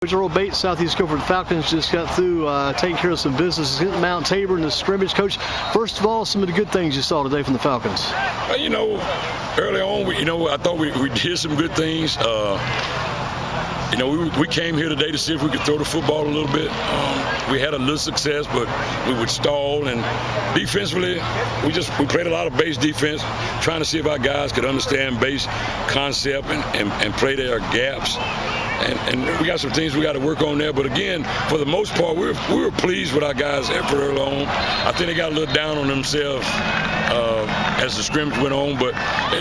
Coach Earl Bates, Southeast Guiford Falcons, just got through taking care of some business at Mount Tabor in the scrimmage. Coach, first of all, some of the good things you saw today from the Falcons. Early on, I thought we did some good things. We came here today to see if we could throw the football a little bit. We had a little success, but we would stall. And defensively, we played a lot of base defense, trying to see if our guys could understand base concept and play their gaps. And we got some things we got to work on there. But again, for the most part, we were pleased with our guys' effort early on. I think they got a little down on themselves as the scrimmage went on, but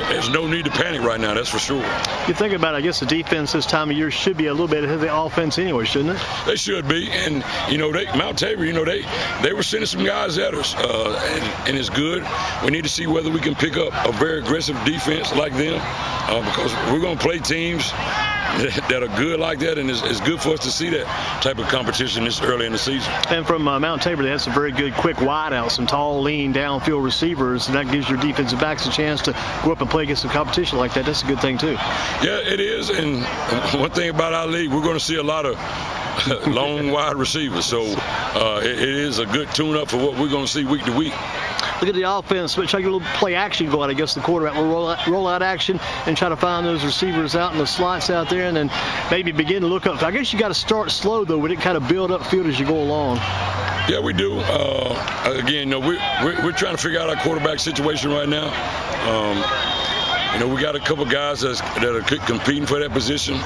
there's no need to panic right now, that's for sure. You think about it, I guess the defense this time of year should be a little bit ahead of the offense anyway, shouldn't it? They should be. And, Mount Tabor, they were sending some guys at us, and it's good. We need to see whether we can pick up a very aggressive defense like them, because we're going to play teams that are good like that, and it's good for us to see that type of competition this early in the season. And from Mount Tabor, they have some very good quick wideouts, some tall, lean, downfield receivers, and that gives your defensive backs a chance to go up and play against some competition like that. That's a good thing, too. Yeah, it is, and one thing about our league, we're going to see a lot of long, wide receivers, so it is a good tune-up for what we're going to see week to week. Look at the offense. Try to get a little play action going. I guess the quarterback will roll out action and try to find those receivers out in the slots out there, and then maybe begin to look up. I guess you got to start slow though, but it kind of build up field as you go along. Yeah, we do. Again, we're trying to figure out our quarterback situation right now. We got a couple guys that are competing for that position.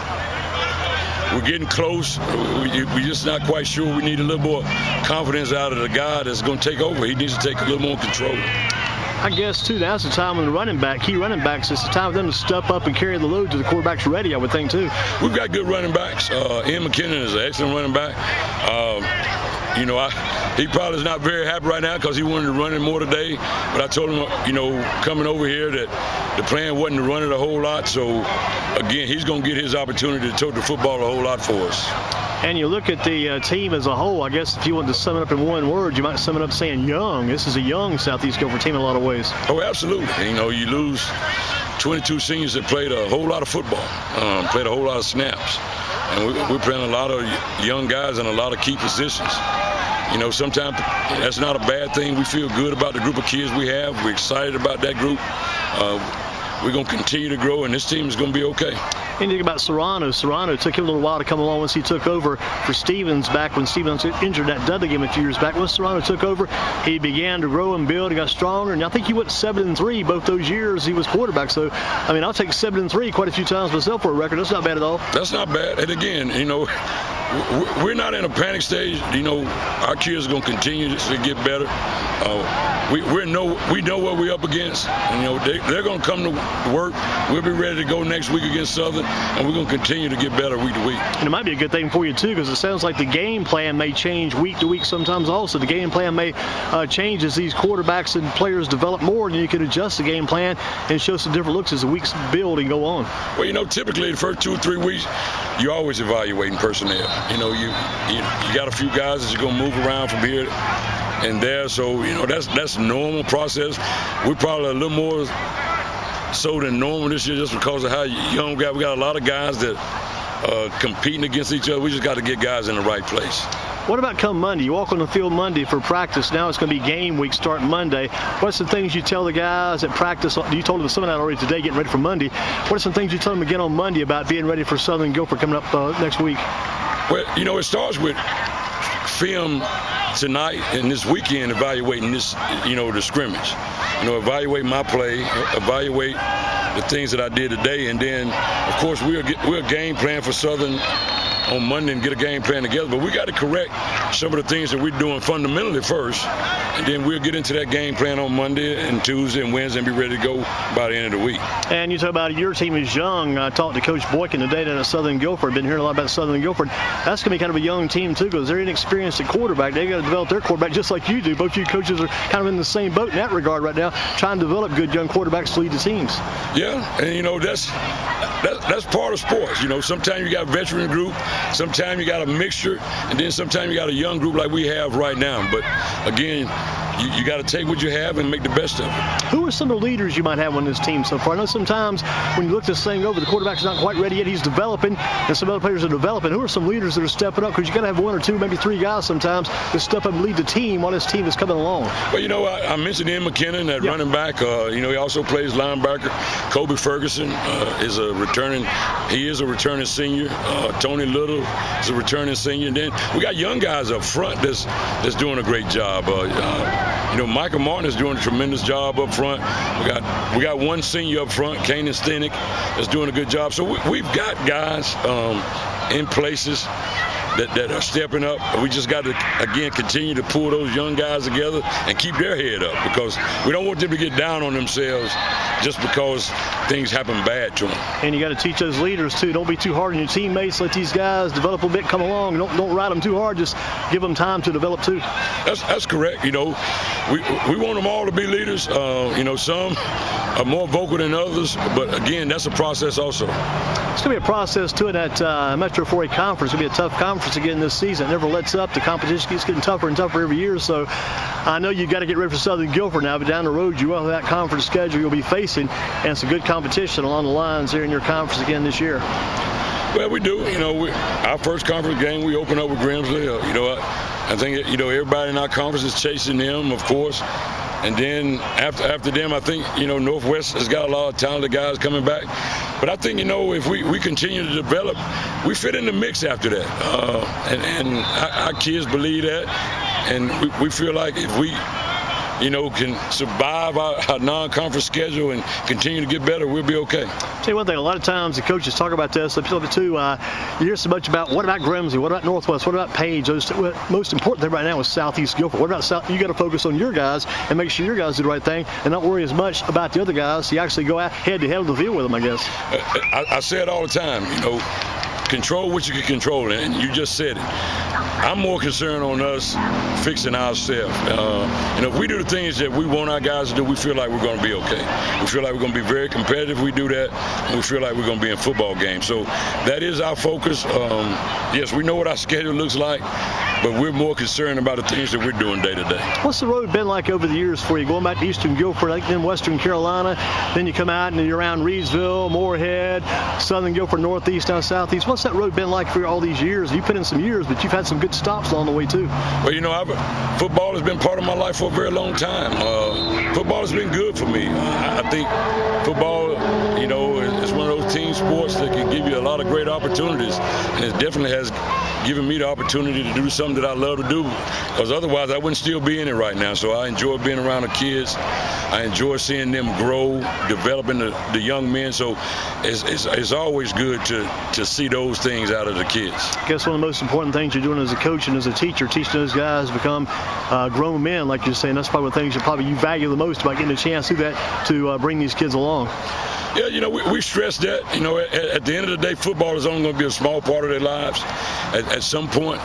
We're getting close. We're just not quite sure. We need a little more confidence out of the guy that's going to take over. He needs to take a little more control. I guess, too, now's the time when the key running backs, it's the time for them to step up and carry the load to the quarterback's ready, I would think, too. We've got good running backs. Ian McKinnon is an excellent running back. He probably is not very happy right now because he wanted to run it more today. But I told him, coming over here that the plan wasn't to run it a whole lot. So, again, he's going to get his opportunity to tote the football a whole lot for us. And you look at the team as a whole, I guess if you wanted to sum it up in one word, you might sum it up saying young. This is a young Southeast Guiford team in a lot of ways. Oh, absolutely. You lose 22 seniors that played a whole lot of football, played a whole lot of snaps. And we're playing a lot of young guys in a lot of key positions. Sometimes that's not a bad thing. We feel good about the group of kids we have. We're excited about that group. We're going to continue to grow, and this team is going to be okay. And you think about Serrano. Serrano took him a little while to come along once he took over for Stevens back when Stevens injured that Dudley game a few years back. Once Serrano took over, he began to grow and build and got stronger. And I think he went 7-3 both those years he was quarterback. So, I'll take 7-3 quite a few times myself for a record. That's not bad at all. That's not bad. And again, we're not in a panic stage. Our kids are going to continue to get better. We know what we're up against. They're going to come to work. We'll be ready to go next week against Southern, and we're going to continue to get better week to week. And it might be a good thing for you, too, because it sounds like the game plan may change week to week sometimes also. The game plan may change as these quarterbacks and players develop more, and you can adjust the game plan and show some different looks as the weeks build and go on. Well, typically the first 2 or 3 weeks, you're always evaluating personnel. You got a few guys that you're going to move around from here and there, so that's a normal process. We're probably a little more so than normal this year just because of how young we got a lot of guys that competing against each other. We just got to get guys in the right place. What about come Monday? You walk on the field Monday for practice. Now it's going to be game week starting Monday. What's the things you tell the guys at practice? You told them some of that already today, getting ready for Monday. What are some things you tell them again on Monday about being ready for Southern Guiford coming up next week? Well, it starts with film tonight and this weekend, evaluating this, the scrimmage. Evaluate my play, evaluate the things that I did today, and then, of course, we'll game plan for Southern on Monday and get a game plan together. But we got to correct some of the things that we're doing fundamentally first, and then we'll get into that game plan on Monday and Tuesday and Wednesday and be ready to go by the end of the week. And you talk about your team is young. I talked to Coach Boykin today down at Southern Guiford. Been hearing a lot about Southern Guiford. That's going to be kind of a young team, too, because they're inexperienced at quarterback. They got to develop their quarterback just like you do. Both you coaches are kind of in the same boat in that regard right now, trying to develop good young quarterbacks to lead the teams. Yeah, and, that's part of sports. Sometimes you got a veteran group, sometimes you got a mixture, and then sometimes you got a young group like we have right now. But again, you got to take what you have and make the best of it. Who are some of the leaders you might have on this team so far? I know sometimes when you look this thing over, the quarterback's not quite ready yet. He's developing, and some other players are developing. Who are some leaders that are stepping up? Because you got to have one or two, maybe three guys sometimes to step up and lead the team while this team is coming along. Well, you know, I mentioned Ian McKinnon, that running back. You know, he also plays linebacker. Kobe Ferguson is a returning senior. Tony Little is a returning senior. And then we got young guys up front that's doing a great job. You know, Michael Martin is doing a tremendous job up front. We got one senior up front, Kanan Steinick, that's doing a good job. So we've got guys in places that are stepping up. We just got to, again, continue to pull those young guys together and keep their head up, because we don't want them to get down on themselves just because things happen bad to them. And you got to teach those leaders, too. Don't be too hard on your teammates. Let these guys develop a bit, come along. Don't ride them too hard. Just give them time to develop, too. That's correct. You know, we want them all to be leaders. You know, some are more vocal than others, but, again, that's a process also. It's going to be a process, too, in that Metro 4A conference. It's going to be a tough conference again this season. It never lets up. The competition keeps getting tougher and tougher every year. So I know you've got to get ready for Southern Guilford now, but down the road you will have that conference schedule you'll be facing, and some good competition along the lines here in your conference again this year. Well, we do. You know, our first conference game, we open up with Grimsley. You know, I think, you know, everybody in our conference is chasing them, of course. And then after them, I think, you know, Northwest has got a lot of talented guys coming back. But I think, you know, if we continue to develop, we fit in the mix after that. And our kids believe that. And we feel like if we, you know, can survive our non-conference schedule and continue to get better, we'll be okay. Tell you one thing, a lot of times the coaches talk about this, too. You hear so much about what about Grimsley, what about Northwest, what about Page? Those most important thing right now is Southeast Guilford. What about South? You got to focus on your guys and make sure your guys do the right thing and not worry as much about the other guys. So you actually go out head-to-head on the field with them, I guess. I say it all the time, you know, control what you can control, and you just said it. I'm more concerned on us fixing ourselves. You know, if we do the things that we want our guys to do, we feel like we're going to be okay. We feel like we're going to be very competitive if we do that, and we feel like we're going to be in football games. So that is our focus. Yes, we know what our schedule looks like, but we're more concerned about the things that we're doing day to day. What's the road been like over the years for you? Going back to Eastern Guilford, like then Western Carolina, then you come out and you're around Reedsville, Moorhead, Southern Guilford, Northeast, down Southeast. What's that road been like for you all these years? You put in some years, but you've had some good stops along the way too. Well, you know, football has been part of my life for a very long time. Football has been good for me. I think football, you know, is one of those team sports that can give you a lot of great opportunities, and it definitely has given me the opportunity to do something that I love to do, because otherwise I wouldn't still be in it right now. So I enjoy being around the kids. I enjoy seeing them grow, developing the young men. So it's always good to see those things out of the kids. I guess one of the most important things you're doing as a coach and as a teacher, teaching those guys to become grown men, like you're saying. That's probably one of the things you value the most about getting a chance to do that, to bring these kids along. Yeah, you know, we stress that. You know, at the end of the day, football is only going to be a small part of their lives. At some point,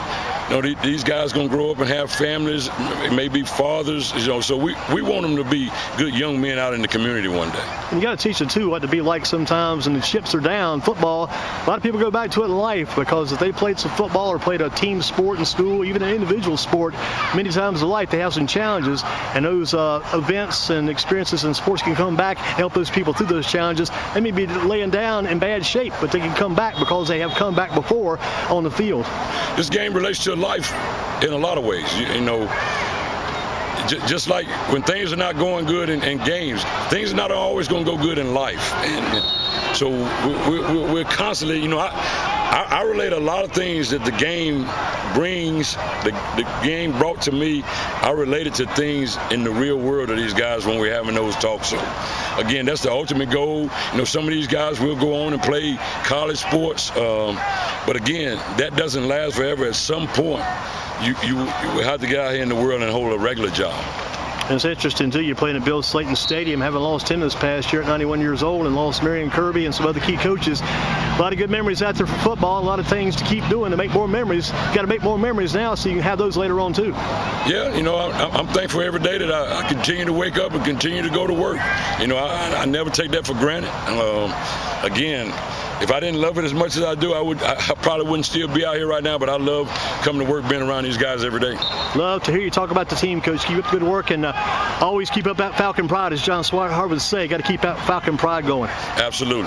you know, these guys going to grow up and have families, maybe fathers, you know, so we want them to be good young men out in the community one day. And you got to teach them, too, what to be like sometimes when the chips are down. Football, a lot of people go back to it in life, because if they played some football or played a team sport in school, even an individual sport, many times in life they have some challenges, and those events and experiences in sports can come back and help those people through those challenges. They may be laying down in bad shape, but they can come back because they have come back before on the field. This game relates to life in a lot of ways. You know, just like when things are not going good in games, things are not always going to go good in life. And so we're constantly, you know, I relate a lot of things that the game brings, the game brought to me. I relate it to things in the real world of these guys when we're having those talks. So, again, that's the ultimate goal. You know, some of these guys will go on and play college sports. But, again, that doesn't last forever. At some point, you have to get out here in the world and hold a regular job. And it's interesting, too, you're playing at Bill Slayton Stadium, having lost him this past year at 91 years old, and lost Marion Kirby and some other key coaches. A lot of good memories out there for football, a lot of things to keep doing to make more memories. You've got to make more memories now so you can have those later on, too. Yeah, you know, I'm thankful every day that I continue to wake up and continue to go to work. You know, I never take that for granted. Again, if I didn't love it as much as I do, I probably wouldn't still be out here right now, but I love coming to work, being around these guys every day. Love to hear you talk about the team, Coach. Keep up the good work, and always keep up that Falcon pride, as John Swihart would say. Got to keep that Falcon pride going. Absolutely.